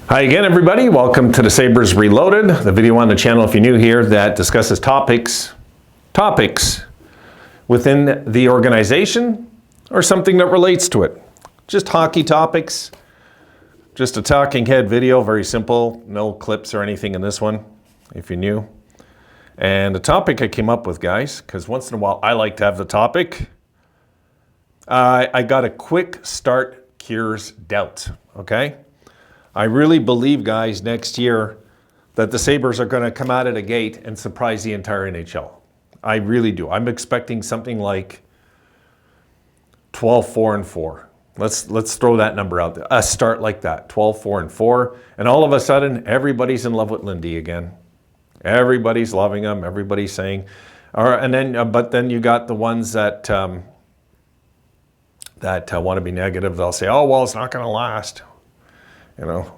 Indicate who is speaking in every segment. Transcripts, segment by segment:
Speaker 1: Hi again, everybody. Welcome to the Sabres Reloaded, the video on the channel, if you're new here, that discusses topics within the organization or something that relates to it. Just hockey topics, just a talking head video, very simple, no clips or anything in this one, if you're new. And the topic I came up with, guys, because once in a while I like to have the topic, I got a quick start cures doubt, okay? I really believe, guys, next year that the Sabres are going to come out of the gate and surprise the entire NHL. I really do. I'm expecting something like 12-4-4. Let's throw that number out there. A start like that, 12-4-4, and all of a sudden everybody's in love with Lindy again. Everybody's loving him. Everybody's saying, but then you got the ones that want to be negative. They'll say, "Oh well, it's not going to last." You know,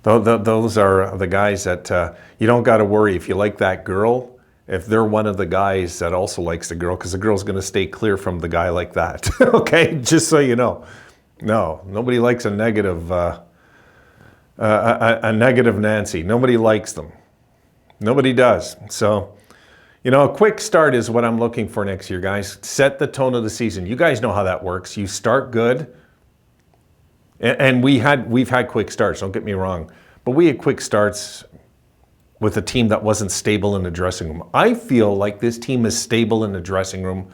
Speaker 1: those are the guys that you don't got to worry if you like that girl, if they're one of the guys that also likes the girl, because the girl's going to stay clear from the guy like that. Okay, just so you know. No, nobody likes a negative Nancy. Nobody likes them. Nobody does. So, you know, a quick start is what I'm looking for next year, guys. Set the tone of the season. You guys know how that works. You start good. And we've had quick starts, don't get me wrong, but we had quick starts with a team that wasn't stable in the dressing room. I feel like this team is stable in the dressing room,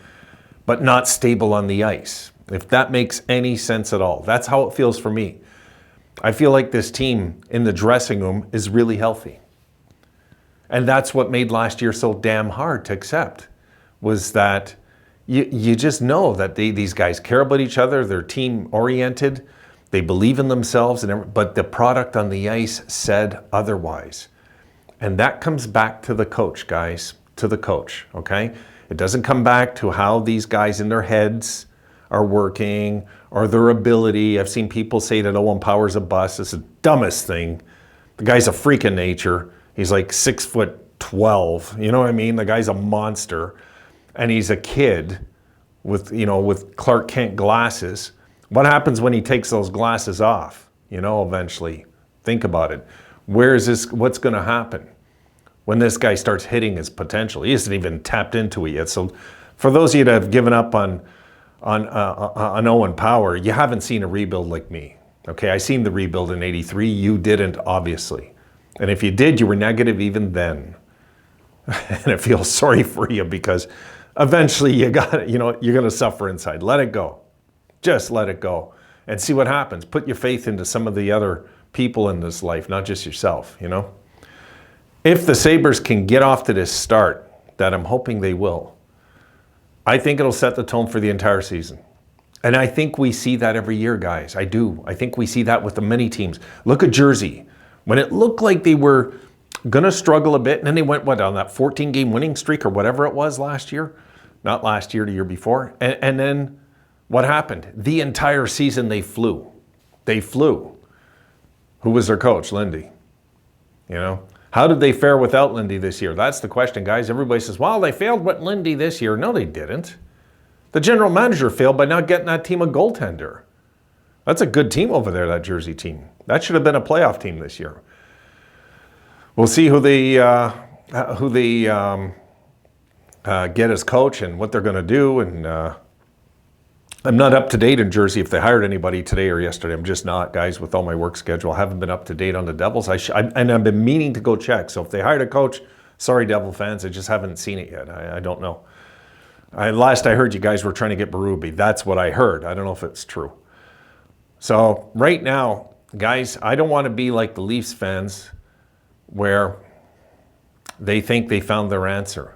Speaker 1: but not stable on the ice, if that makes any sense at all. That's how it feels for me. I feel like this team in the dressing room is really healthy. And that's what made last year so damn hard to accept, was that you just know that these guys care about each other, they're team-oriented, they believe in themselves, but the product on the ice said otherwise. And that comes back to the coach, guys, to the coach, okay? It doesn't come back to how these guys in their heads are working or their ability. I've seen people say that Owen Power's a bust. It's the dumbest thing. The guy's a freak of nature. He's like 6'12", you know what I mean? The guy's a monster. And he's a kid with Clark Kent glasses. What happens when he takes those glasses off? You know, eventually. Think about it. What's going to happen when this guy starts hitting his potential? He hasn't even tapped into it yet. So for those of you that have given up on Owen Power, you haven't seen a rebuild like me. Okay, I seen the rebuild in '83. You didn't, obviously. And if you did, you were negative even then. And I feel sorry for you, because eventually you're going to suffer inside. Let it go. Just let it go and see what happens. Put your faith into some of the other people in this life, not just yourself, you know? If the Sabres can get off to this start that I'm hoping they will, I think it'll set the tone for the entire season. And I think we see that every year, guys. I do. I think we see that with the many teams. Look at Jersey. When it looked like they were going to struggle a bit, and then they went, on that 14-game winning streak or whatever it was last year? Not last year, the year before. And then what happened? The entire season they flew. They flew. Who was their coach? Lindy. You know? How did they fare without Lindy this year? That's the question, guys. Everybody says, well, they failed with Lindy this year. No, they didn't. The general manager failed by not getting that team a goaltender. That's a good team over there, that Jersey team. That should have been a playoff team this year. We'll see who they get as coach and what they're going to do. And I'm not up to date in Jersey if they hired anybody today or yesterday. I'm just not, guys, with all my work schedule. I haven't been up to date on the Devils. And I've been meaning to go check. So if they hired a coach, sorry, Devil fans, I just haven't seen it yet. I don't know. Last I heard, you guys were trying to get Berube. That's what I heard. I don't know if it's true. So right now, guys, I don't want to be like the Leafs fans where they think they found their answer.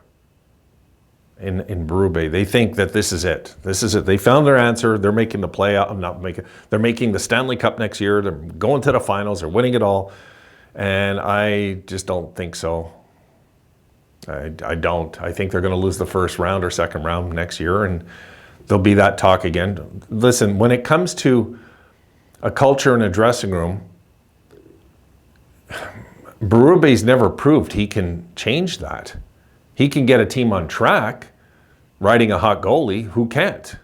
Speaker 1: In Berube, they think that this is it. This is it. They found their answer. They're making the playoff. They're making the Stanley Cup next year. They're going to the finals. They're winning it all. And I just don't think so. I don't. I think they're going to lose the first round or second round next year, and there'll be that talk again. Listen, when it comes to a culture in a dressing room, Berube's never proved he can change that. He can get a team on track, riding a hot goalie. Who can't?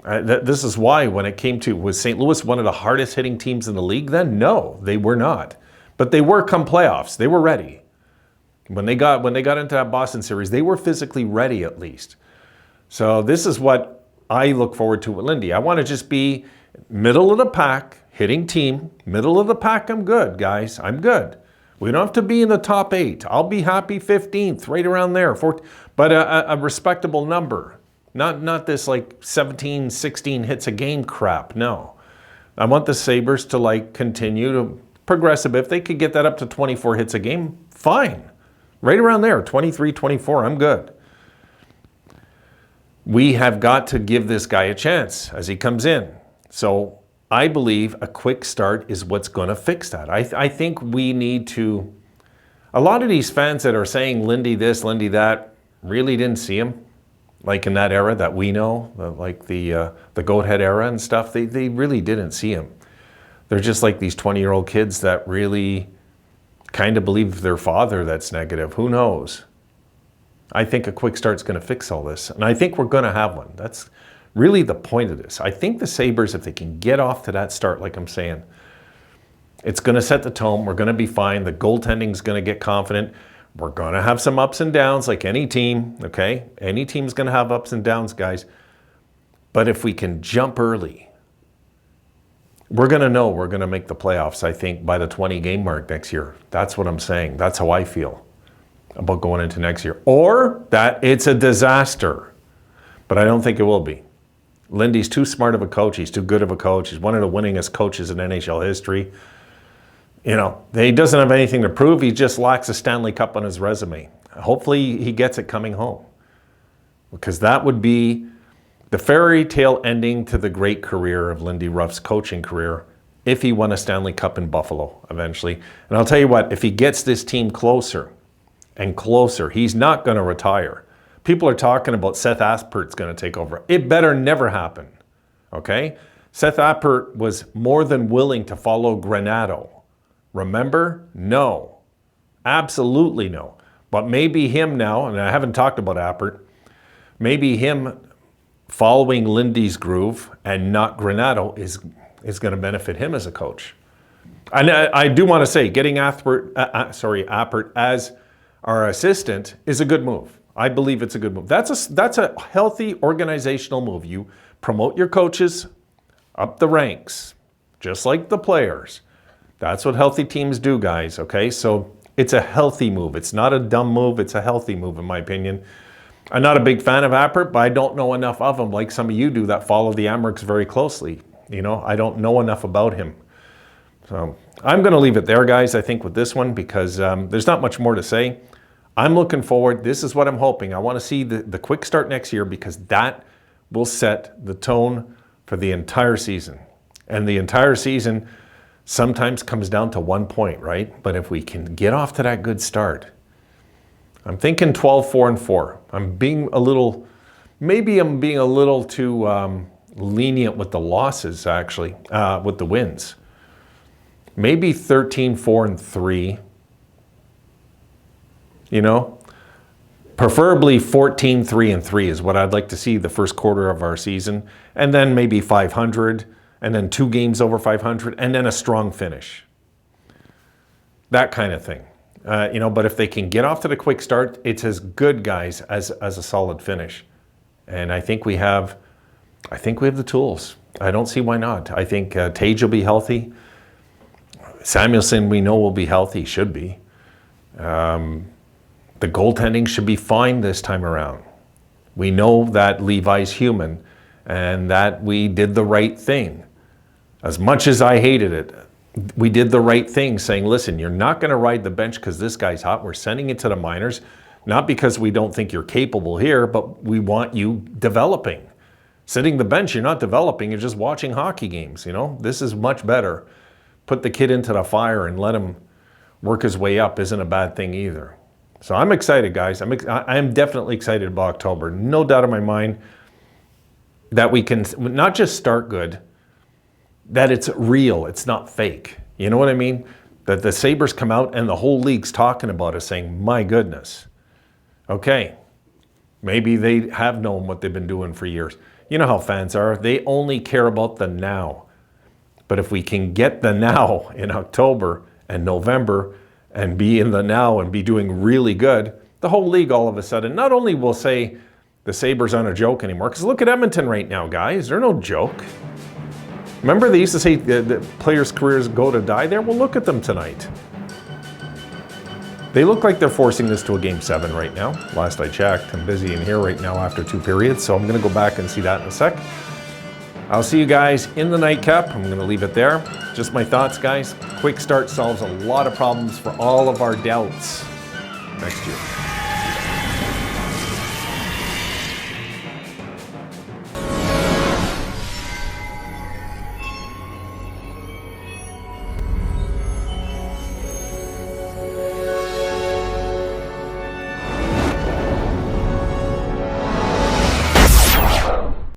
Speaker 1: This is why when it came to, was St. Louis one of the hardest hitting teams in the league then? No, they were not. But they were come playoffs. They were ready. When they got into that Boston series, they were physically ready at least. So this is what I look forward to with Lindy. I want to just be middle of the pack, hitting team. Middle of the pack, I'm good, guys. I'm good. We don't have to be in the top 8. I'll be happy 15th, right around there. But a respectable number. Not this like 17, 16 hits a game crap. No. I want the Sabres to like continue to progress a bit. If they could get that up to 24 hits a game, fine. Right around there, 23, 24, I'm good. We have got to give this guy a chance as he comes in. So I believe a quick start is what's going to fix that. I think we need to, a lot of these fans that are saying Lindy this, Lindy that, really didn't see him. Like in that era that we know, like the goat head era and stuff, they really didn't see him. They're just like these 20-year-old kids that really kind of believe their father that's negative. Who knows? I think a quick start's going to fix all this. And I think we're going to have one. That's really the point of this. I think the Sabres, if they can get off to that start, like I'm saying, it's going to set the tone. We're going to be fine. The goaltending's going to get confident. We're going to have some ups and downs like any team, okay? Any team's going to have ups and downs, guys. But if we can jump early, we're going to know we're going to make the playoffs, I think, by the 20-game mark next year. That's what I'm saying. That's how I feel about going into next year. Or that it's a disaster. But I don't think it will be. Lindy's too smart of a coach. He's too good of a coach. He's one of the winningest coaches in NHL history. You know, he doesn't have anything to prove. He just lacks a Stanley Cup on his resume. Hopefully he gets it coming home. Because that would be the fairy tale ending to the great career of Lindy Ruff's coaching career if he won a Stanley Cup in Buffalo eventually. And I'll tell you what, if he gets this team closer and closer, he's not going to retire. People are talking about Seth Aspert's going to take over. It better never happen, okay? Seth Aspert was more than willing to follow Granato. Remember? No. Absolutely no. But maybe him now, and I haven't talked about Aspert, maybe him following Lindy's groove and not Granato is going to benefit him as a coach. And I do want to say, getting Aspert as our assistant is a good move. I believe it's a good move. That's a healthy organizational move. You promote your coaches up the ranks, just like the players. That's what healthy teams do, guys, okay? So it's a healthy move. It's not a dumb move. It's a healthy move, in my opinion. I'm not a big fan of Aspert, but I don't know enough of him like some of you do that follow the Amerks very closely. You know, I don't know enough about him. So I'm going to leave it there, guys, I think, with this one because there's not much more to say. I'm looking forward. This is what I'm hoping. I want to see the quick start next year because that will set the tone for the entire season. And the entire season sometimes comes down to 1 point, right? But if we can get off to that good start, I'm thinking 12-4-4. I'm being a little too lenient with the losses, actually, with the wins. Maybe 13-4-3. You know, preferably 14-3-3 is what I'd like to see the first quarter of our season, and then maybe 500, and then 2 games over 500, and then a strong finish. That kind of thing. You know, but if they can get off to the quick start, it's as good, guys, as a solid finish. And I think we have the tools. I don't see why not. I think Tage will be healthy. Samuelsson, we know, will be healthy. Should be. The goaltending should be fine this time around. We know that Levi's human and that we did the right thing. As much as I hated it, we did the right thing saying, listen, you're not going to ride the bench because this guy's hot. We're sending it to the minors, not because we don't think you're capable here, but we want you developing. Sitting the bench, you're not developing. You're just watching hockey games, you know. This is much better. Put the kid into the fire and let him work his way up isn't a bad thing either. So I'm excited, guys. I'm definitely excited about October. No doubt in my mind that we can not just start good, that it's real. It's not fake. You know what I mean? That the Sabres come out and the whole league's talking about us saying, my goodness. Okay, maybe they have known what they've been doing for years. You know how fans are. They only care about the now. But if we can get the now in October and November and be in the now and be doing really good, the whole league all of a sudden not only will say the Sabres aren't a joke anymore, because look at Edmonton right now, guys. They're no joke. Remember they used to say the players' careers go to die there? Well, look at them tonight. They look like they're forcing this to a Game 7 right now. Last I checked, I'm busy in here right now after 2 periods, so I'm going to go back and see that in a sec. I'll see you guys in the nightcap. I'm going to leave it there. Just my thoughts, guys. Quick Start solves a lot of problems for all of our doubts next year.